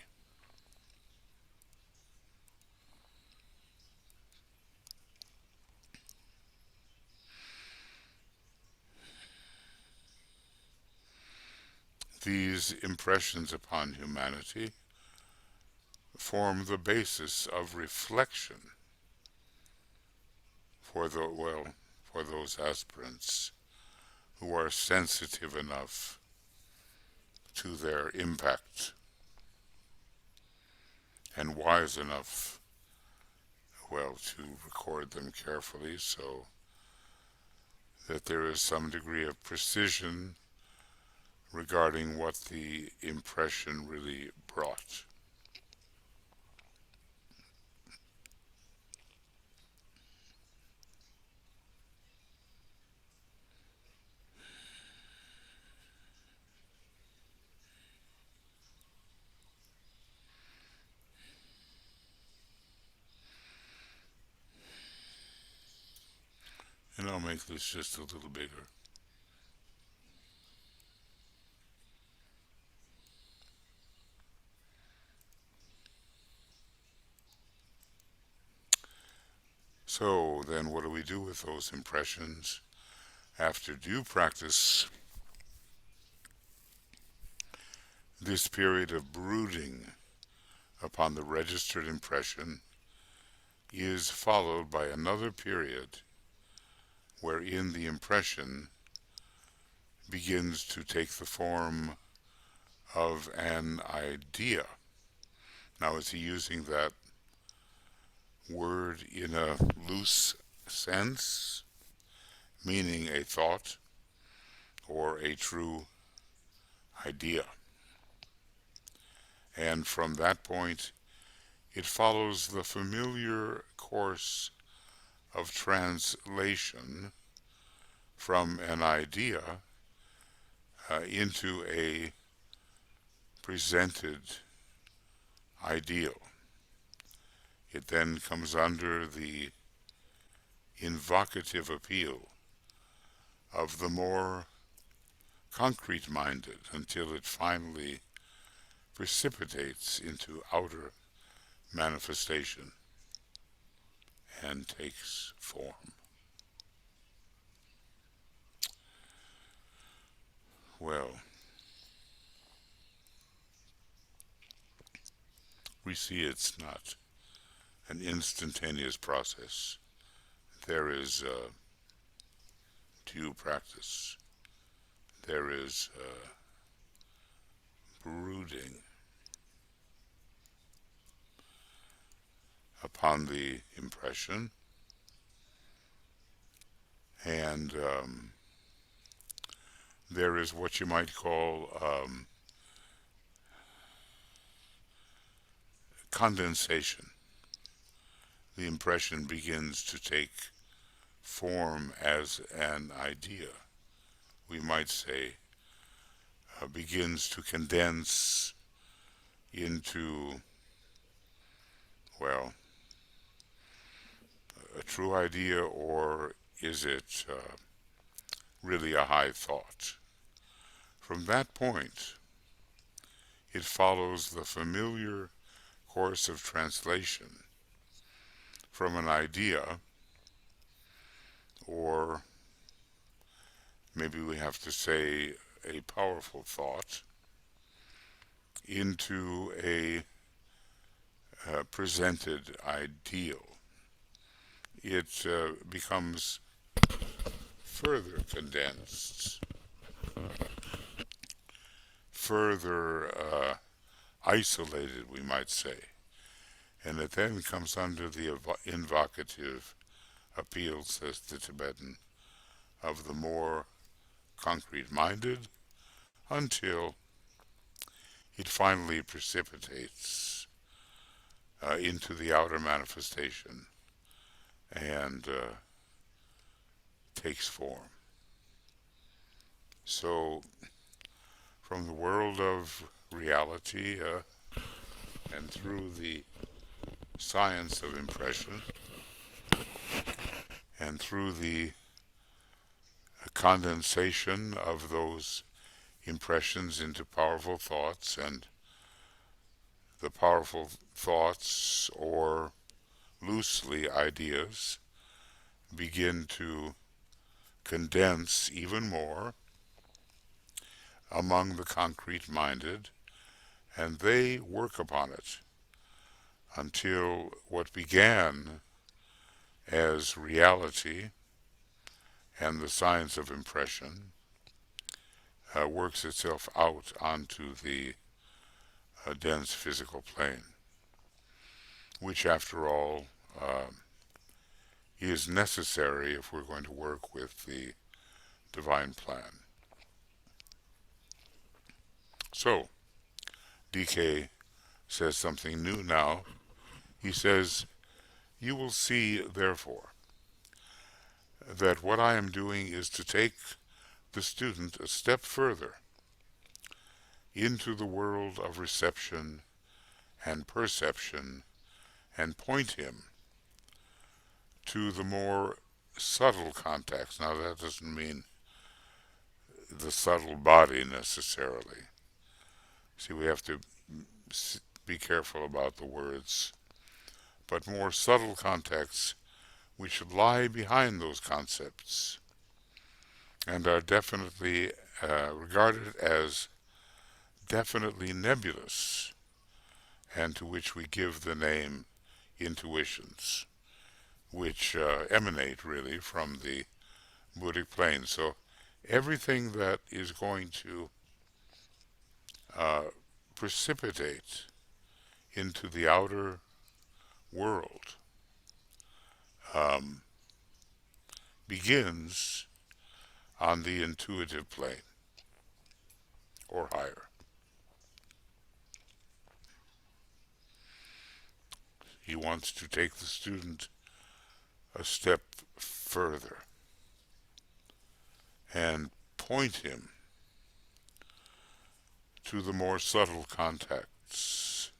These impressions upon humanity form the basis of reflection for those aspirants who are sensitive enough to their impact and wise enough, to record them carefully so that there is some degree of precision regarding what the impression really brought. And I'll make this just a little bigger. So then what do we do with those impressions after due practice? This period of brooding upon the registered impression is followed by another period wherein the impression begins to take the form of an idea. Now, is he using that word in a loose sense, meaning a thought or a true idea? And from that point, it follows the familiar course of translation from an idea into a presented ideal. It then comes under the invocative appeal of the more concrete-minded until it finally precipitates into outer manifestation and takes form. Well, we see it's not an instantaneous process. There is due practice. There is brooding upon the impression, and there is what you might call condensation. The impression begins to take form as an idea. We might say begins to condense into, well, a true idea, or is it really a high thought? From that point, it follows the familiar course of translation from an idea, or maybe we have to say a powerful thought, into a presented ideal. It becomes further condensed, further isolated, we might say, and it then comes under the invocative appeal, says the Tibetan, of the more concrete-minded, until it finally precipitates into the outer manifestation and takes form. So, from the world of reality and through the science of impression and through the condensation of those impressions into powerful thoughts, and the powerful thoughts, or loosely ideas, begin to condense even more among the concrete-minded, and they work upon it until what began as reality and the science of impression works itself out onto the dense physical plane, which, after all, is necessary if we're going to work with the divine plan. So, DK says something new now. He says, "You will see, therefore, that what I am doing is to take the student a step further into the world of reception and perception and point him to the more subtle contacts." Now, that doesn't mean the subtle body necessarily. See, we have to be careful about the words, but more subtle contacts which lie behind those concepts and are definitely regarded as definitely nebulous and to which we give the name intuitions, which emanate really from the Buddhic plane. So everything that is going to uh, precipitate into the outer world um, begins on the intuitive plane or higher. He wants to take the student a step further and point him to the more subtle contacts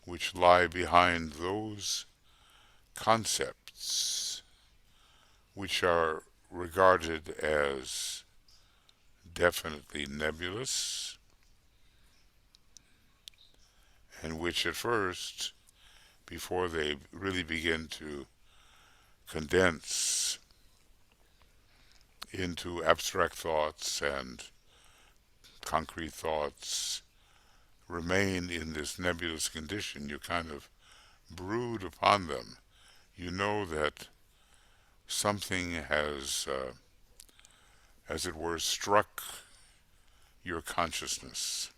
which lie behind those concepts which are regarded as definitely nebulous, and which at first, before they really begin to condense into abstract thoughts and concrete thoughts, remain in this nebulous condition. You kind of brood upon them. You know that something has, as it were, struck your consciousness.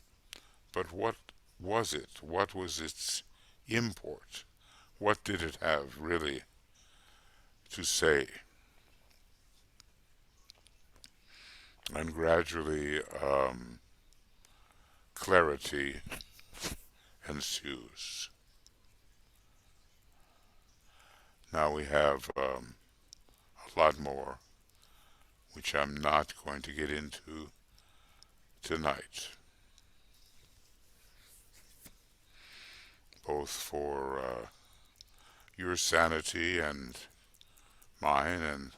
But what was it? What was its import? What did it have really to say? And gradually, clarity ensues. Now we have a lot more, which I'm not going to get into tonight, both for your sanity and mine and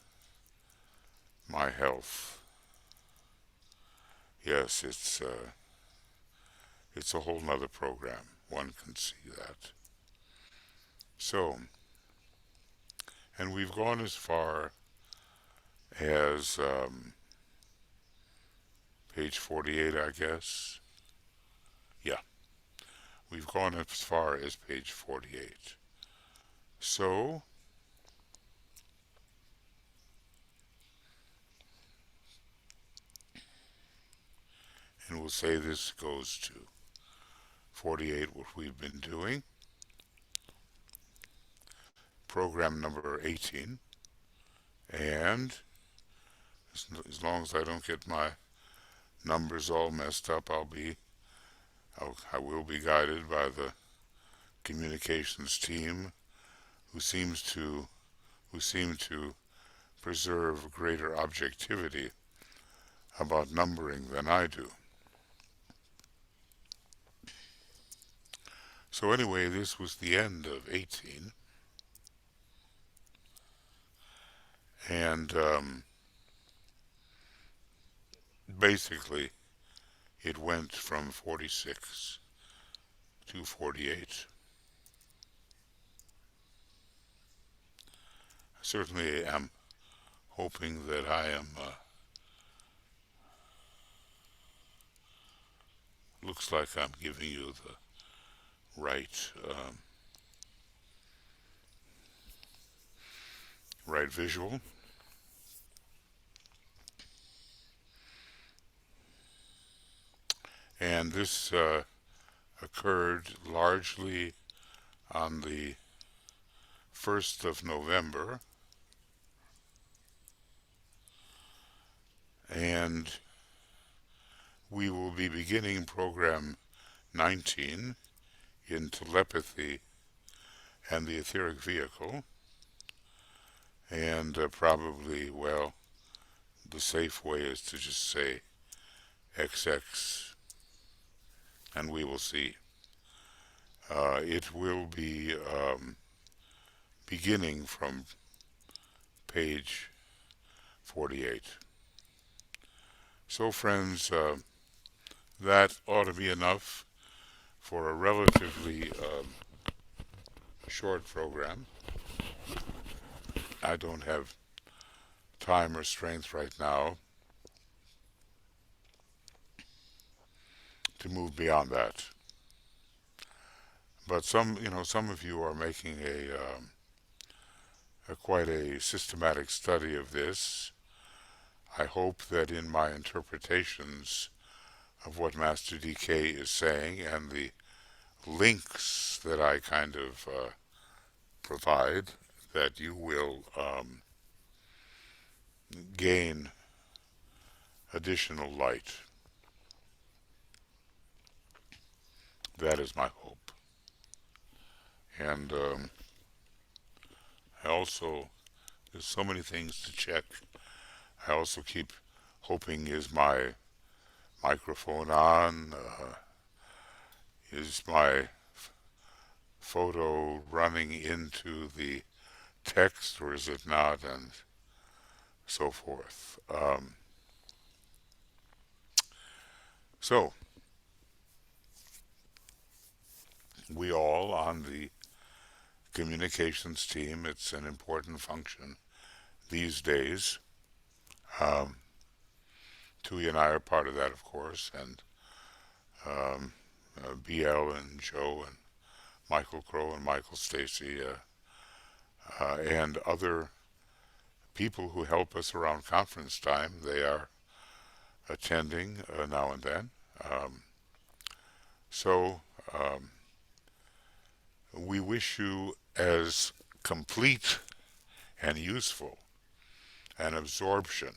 my health. Yes, it's a whole nother program. One can see that. So, and we've gone as far as page 48, I guess. Yeah, we've gone as far as page 48. So, and we'll say this goes to 48, what we've been doing. Program number 18. And as long as I don't get my numbers all messed up, I will be guided by the communications team who seem to preserve greater objectivity about numbering than I do. So anyway, this was the end of 18. And basically, it went from 46 to 48. I certainly am hoping that I am, looks like I'm giving you the right, right visual. And this occurred largely on the 1st of November, and we will be beginning program 19 in Telepathy and the Etheric Vehicle, and probably, well, the safe way is to just say XX, and we will see. It will be beginning from page 48. So friends, that ought to be enough for a relatively short program. I don't have time or strength right now to move beyond that. But some of you are making a quite a systematic study of this. I hope that in my interpretations of what Master DK is saying and the links that I kind of provide, that you will gain additional light. That is my hope. And I also, there's so many things to check. I also keep hoping, is my microphone on? Is my photo running into the text, or is it not? And so forth. So, we all on the communications team, it's an important function these days. Um, Tui and I are part of that, of course, and BL and Joe and Michael Crow and Michael Stacy and other people who help us around conference time. They are attending now and then. Um, so we wish you as complete and useful an absorption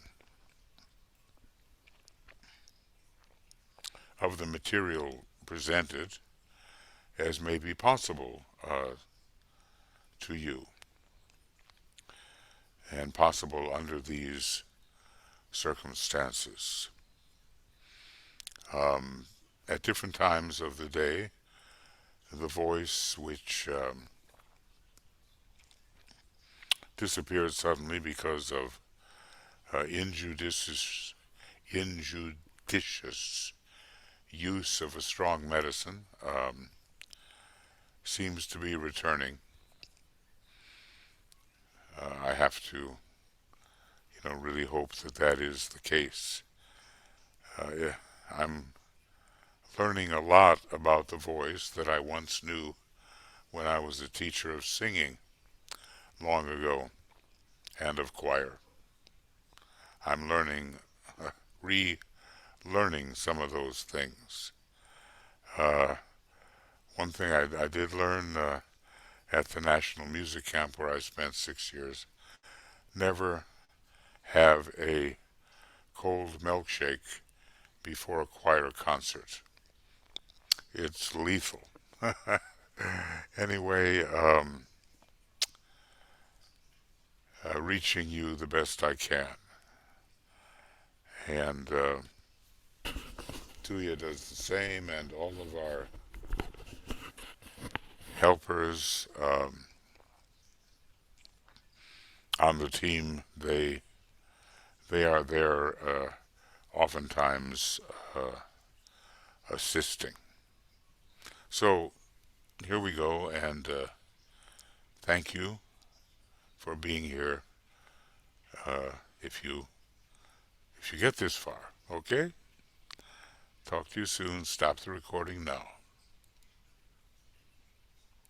of the material presented as may be possible to you, and possible under these circumstances. At different times of the day, the voice which disappeared suddenly because of injudicious use of a strong medicine seems to be returning. I have to, really hope that that is the case. Yeah, I'm learning a lot about the voice that I once knew when I was a teacher of singing long ago and of choir. I'm relearning some of those things. Uh, One thing I did learn at the National Music Camp where I spent 6 years, never have a cold milkshake before a choir concert. It's lethal. Anyway, reaching you the best I can. And Tuya does the same, and all of our helpers on the team, they are there oftentimes assisting. So here we go, and thank you for being here. Uh, if you get this far, okay? Talk to you soon. Stop the recording now.